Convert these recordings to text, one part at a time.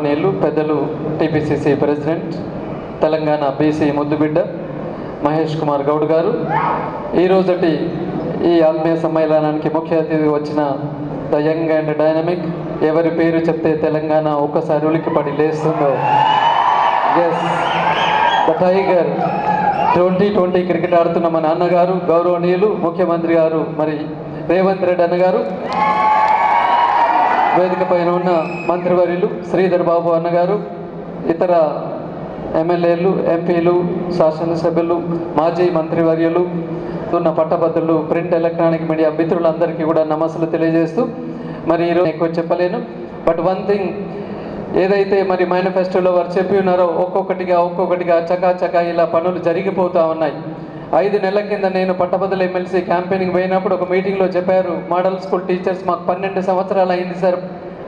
నేళ్ళు పెద్దలు TPCC president Telangana BC ముద్దుబిడ్డ మహేష్ కుమార్ గౌడ్ గారు, ఈరోజటి ఈ ఆత్మీయ సమ్మేళనానికి ముఖ్య అతిథి వచ్చిన ద యంగ్ అండ్ డైనమిక్, ఎవరి పేరు చెప్తే తెలంగాణ ఒక్కసారి ఉలిక్కిపడి లేస్తుందో, ఎస్ ద టైగర్ 2020 క్రికెట్ ఆడుతున్న మా నాన్నగారు, గౌరవనీయులు ముఖ్యమంత్రి గారు మరి రేవంత్ రెడ్డి అన్నగారు, వేదిక పైన ఉన్న మంత్రివర్యులు శ్రీధర్ బాబు అన్నగారు, ఇతర ఎమ్మెల్యేలు, ఎంపీలు, శాసనసభ్యులు, మాజీ మంత్రివర్యులు, ఉన్న పట్టభద్రులు, ప్రింట్ ఎలక్ట్రానిక్ మీడియా మిత్రులందరికీ కూడా నమస్సులు తెలియజేస్తూ, మరి ఈరోజు ఎక్కువ చెప్పలేను, బట్ వన్ థింగ్ ఏదైతే మరి మేనిఫెస్టోలో వారు చెప్పి ఉన్నారో ఒక్కొక్కటిగా చకాచకా ఇలా పనులు జరిగిపోతూ ఉన్నాయి. 5 నెలల కింద నేను పట్టభద్రుల ఎమ్మెల్సీ క్యాంపెయినింగ్ పోయినప్పుడు ఒక మీటింగ్లో చెప్పారు, మోడల్ స్కూల్ టీచర్స్ మాకు 12 సంవత్సరాలు అయింది సార్,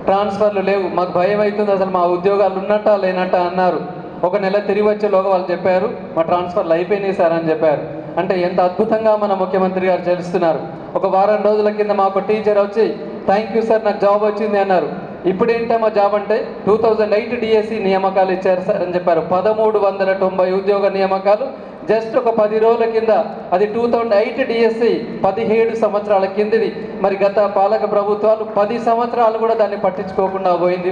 ట్రాన్స్ఫర్లు లేవు, మాకు భయం అవుతుంది, అసలు మా ఉద్యోగాలు ఉన్నట్టా లేనట్టా అన్నారు. ఒక నెల తిరిగి వచ్చేలోగా వాళ్ళు చెప్పారు మా ట్రాన్స్ఫర్లు అయిపోయినాయి సార్ అని చెప్పారు. అంటే ఎంత అద్భుతంగా మన ముఖ్యమంత్రి గారు చేస్తున్నారు. ఒక వారం రోజుల కింద మాకు టీచర్ వచ్చి థ్యాంక్ యూ సార్ నాకు జాబ్ వచ్చింది అన్నారు. ఇప్పుడేంటమ్మా జాబ్ అంటే 2008 డిఎస్సి నియామకాలు ఇచ్చారు సార్ అని చెప్పారు. 1390 ఉద్యోగ నియామకాలు జస్ట్ ఒక 10 రోజుల కింద, అది 2008 డిఎస్సి 17 సంవత్సరాల కిందది. మరి గత పాలక ప్రభుత్వాలు 10 సంవత్సరాలు కూడా దాన్ని పట్టించుకోకుండా పోయింది.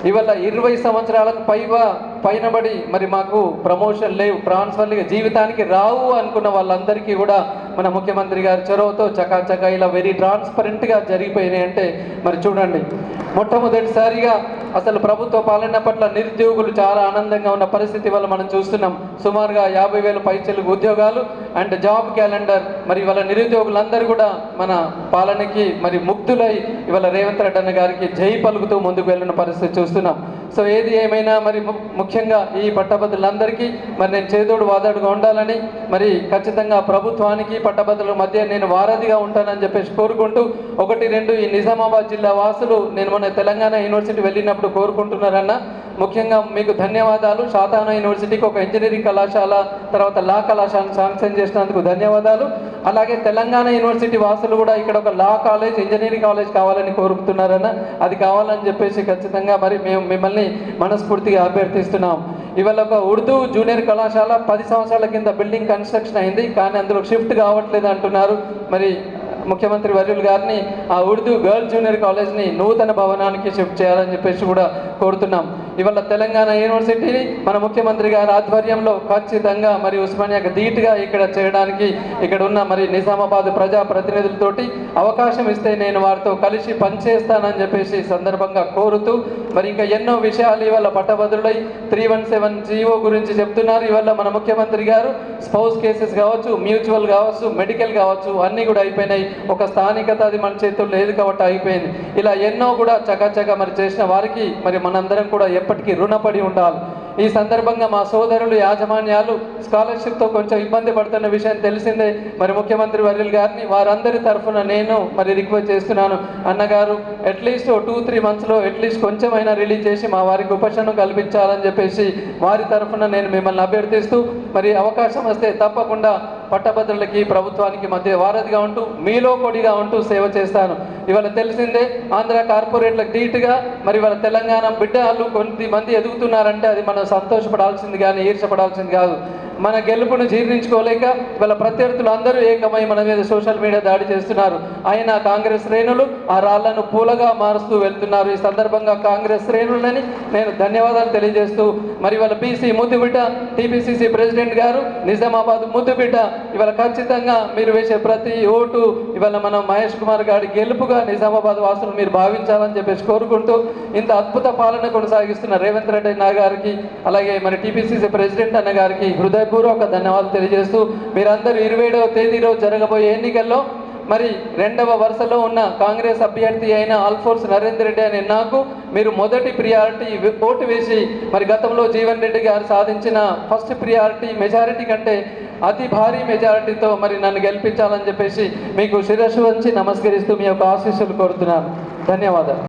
ఇవాళ 20 సంవత్సరాలకు పైనబడి మరి మాకు ప్రమోషన్ లేవు, ట్రాన్స్ఫర్లు జీవితానికి రావు అనుకున్న వాళ్ళందరికీ కూడా మన ముఖ్యమంత్రి గారి చొరవతో చకాచకా ఇలా వెరీ ట్రాన్స్పరెంట్గా జరిగిపోయినాయి. అంటే మరి చూడండి, మొట్టమొదటిసారిగా అసలు ప్రభుత్వ పాలన పట్ల నిరుద్యోగులు చాలా ఆనందంగా ఉన్న పరిస్థితి వల్ల మనం చూస్తున్నాం. సుమారుగా 50,000 పైచలకు ఉద్యోగాలు అండ్ జాబ్ క్యాలెండర్. మరి ఇవాళ నిరుద్యోగులందరూ కూడా మన పాలనకి మరి ముగ్ధులై ఇవాళ రేవంత్ రెడ్డి అన్న గారికి జై పలుకుతూ ముందుకు వెళ్ళిన పరిస్థితి చూస్తున్నాం. సో ఏది ఏమైనా మరి ముఖ్యంగా ఈ పట్టభద్రులందరికీ మరి నేను చేదోడు వాదోడుగా ఉండాలని, మరి ఖచ్చితంగా ప్రభుత్వానికి పట్టభద్రుల మధ్య నేను వారధిగా ఉంటానని చెప్పేసి కోరుకుంటూ, 1-2 ఈ నిజామాబాద్ జిల్లా వాసులు నేను మన తెలంగాణ యూనివర్సిటీ వెళ్ళినప్పుడు కోరుకుంటున్నారన్న, ముఖ్యంగా మీకు ధన్యవాదాలు. శాతానా యూనివర్సిటీకి ఒక ఇంజనీరింగ్ కళాశాల, తర్వాత లా కళాశాలను శాంక్షన్ చేసినందుకు ధన్యవాదాలు. అలాగే తెలంగాణ యూనివర్సిటీ వాసులు కూడా ఇక్కడ ఒక లా కాలేజ్, ఇంజనీరింగ్ కాలేజ్ కావాలని కోరుకుతున్నారన్న, అది కావాలని చెప్పేసి ఖచ్చితంగా మరి మేము మిమ్మల్ని మనస్ఫూర్తిగా అభ్యర్థిస్తున్నాం. ఇవాళ ఒక ఉర్దూ జూనియర్ కళాశాల 10 సంవత్సరాల కింద బిల్డింగ్ కన్స్ట్రక్షన్ అయింది, కానీ అందులో షిఫ్ట్ కావట్లేదు అంటున్నారు. మరి ముఖ్యమంత్రి వర్యులు గారిని ఆ ఉర్దూ గర్ల్స్ జూనియర్ కాలేజ్ని నూతన భవనానికి షిఫ్ట్ చేయాలని చెప్పేసి కూడా కోరుతున్నాం. ఇవాళ తెలంగాణ యూనివర్సిటీని మన ముఖ్యమంత్రి గారి ఆధ్వర్యంలో ఖచ్చితంగా మరి ఉస్మానియాకి ధీటుగా ఇక్కడ చేయడానికి ఇక్కడ ఉన్న మరి నిజామాబాద్ ప్రజాప్రతినిధులతోటి అవకాశం ఇస్తే నేను వారితో కలిసి పనిచేస్తానని చెప్పేసి సందర్భంగా కోరుతూ, మరి ఇంకా ఎన్నో విషయాలు ఇవాళ పట్టభద్రులై 317 జీవో గురించి చెప్తున్నారు. ఇవాళ మన ముఖ్యమంత్రి గారు స్పౌస్ కేసెస్ కావచ్చు, మ్యూచువల్ కావచ్చు, మెడికల్ కావచ్చు, అన్నీ కూడా అయిపోయినాయి. ఒక స్థానికత అది మన చేతుల్లో లేదు కాబట్టి అయిపోయింది. ఇలా ఎన్నో కూడా చకాచకా మరి చేసిన వారికి మరి మనందరం కూడా ఎప్పటికీ రుణపడి ఉండాలి. ఈ సందర్భంగా మా సోదరులు యాజమాన్యాలు స్కాలర్షిప్తో కొంచెం ఇబ్బంది పడుతున్న విషయం తెలిసిందే. మరి ముఖ్యమంత్రి వర్యులు గారిని వారందరి తరఫున నేను మరి రిక్వెస్ట్ చేస్తున్నాను, అన్నగారు అట్లీస్ట్ 2-3 మంత్స్లో అట్లీస్ట్ కొంచెమైనా రిలీజ్ చేసి మా వారికి ఉపశమనం కల్పించాలని చెప్పేసి వారి తరఫున నేను మిమ్మల్ని అభ్యర్థిస్తూ, మరి అవకాశం వస్తే తప్పకుండా పట్టభద్రులకి ప్రభుత్వానికి మధ్య వారధిగా ఉంటూ మీలో కొడిగా ఉంటూ సేవ చేస్తాను. ఇవాళ తెలిసిందే ఆంధ్ర కార్పొరేట్లకు ధీటుగా మరి ఇవాళ తెలంగాణ బిడ్డలు కొంతమంది ఎదుగుతున్నారంటే అది మనం సంతోషపడాల్సింది కానీ ఈర్షపడాల్సింది కాదు. మన గెలుపును జీర్ణించుకోలేక ఇవాళ ప్రత్యర్థులు అందరూ ఏకమై మన మీద సోషల్ మీడియా దాడి చేస్తున్నారు. అయినా కాంగ్రెస్ శ్రేణులు ఆ రాళ్లను పూలగా మారుస్తూ వెళ్తున్నారు. ఈ సందర్భంగా కాంగ్రెస్ శ్రేణులని నేను ధన్యవాదాలు తెలియజేస్తూ, మరి ఇవాళ బీసీ ముద్దుబిడ్డ టీపీసీసీ ప్రెసిడెంట్ గారు, నిజామాబాద్ ముద్దుబిడ్డ, ఇవాళ ఖచ్చితంగా మీరు వేసే ప్రతి ఓటు ఇవాళ మనం మహేష్ కుమార్ గారి గెలుపుగా నిజామాబాద్ వాసులు మీరు భావించాలని చెప్పేసి కోరుకుంటూ, ఇంత అద్భుత పాలన కొనసాగిస్తున్న రేవంత్ రెడ్డి అన్న గారికి, అలాగే మరి టీపీసీసీ ప్రెసిడెంట్ అన్న గారికి హృదయపూర్వక ధన్యవాదాలు తెలియజేస్తూ, మీరందరూ 27వ తేదీలో జరగబోయే ఎన్నికల్లో మరి 2వ వరుసలో ఉన్న కాంగ్రెస్ అభ్యర్థి అయిన ఆల్ఫోర్స్ నరేందర్ రెడ్డి అనే నాకు మీరు మొదటి ప్రియారిటీ ఓటు వేసి, మరి గతంలో జీవన్ రెడ్డి గారు సాధించిన ఫస్ట్ ప్రియారిటీ మెజారిటీ కంటే అతి భారీ మెజారిటీతో మరి నన్ను గెలిపించాలని చెప్పేసి మీకు శిరస్సు వంచి నమస్కరిస్తూ మీ యొక్క ఆశీస్సులు కోరుతున్నాను. ధన్యవాదాలు.